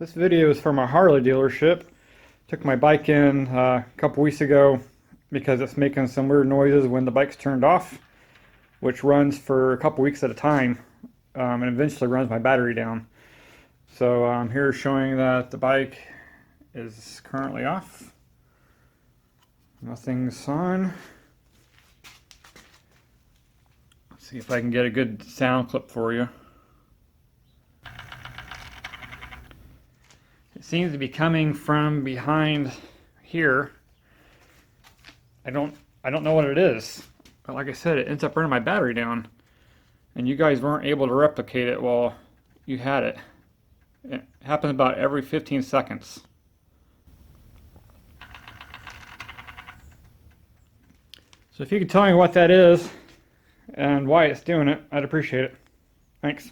This video is from a Harley dealership. Took my bike in a couple weeks ago because it's making some weird noises when the bike's turned off, which runs for a couple weeks at a time and eventually runs my battery down. So I'm here showing that the bike is currently off. Nothing's on. Let's see if I can get a good sound clip for you. It seems to be coming from behind here. I don't know what it is. But like I said, it ends up running my battery down. And you guys weren't able to replicate it while you had it. It happens about every 15 seconds. So if you could tell me what that is and why it's doing it, I'd appreciate it. Thanks.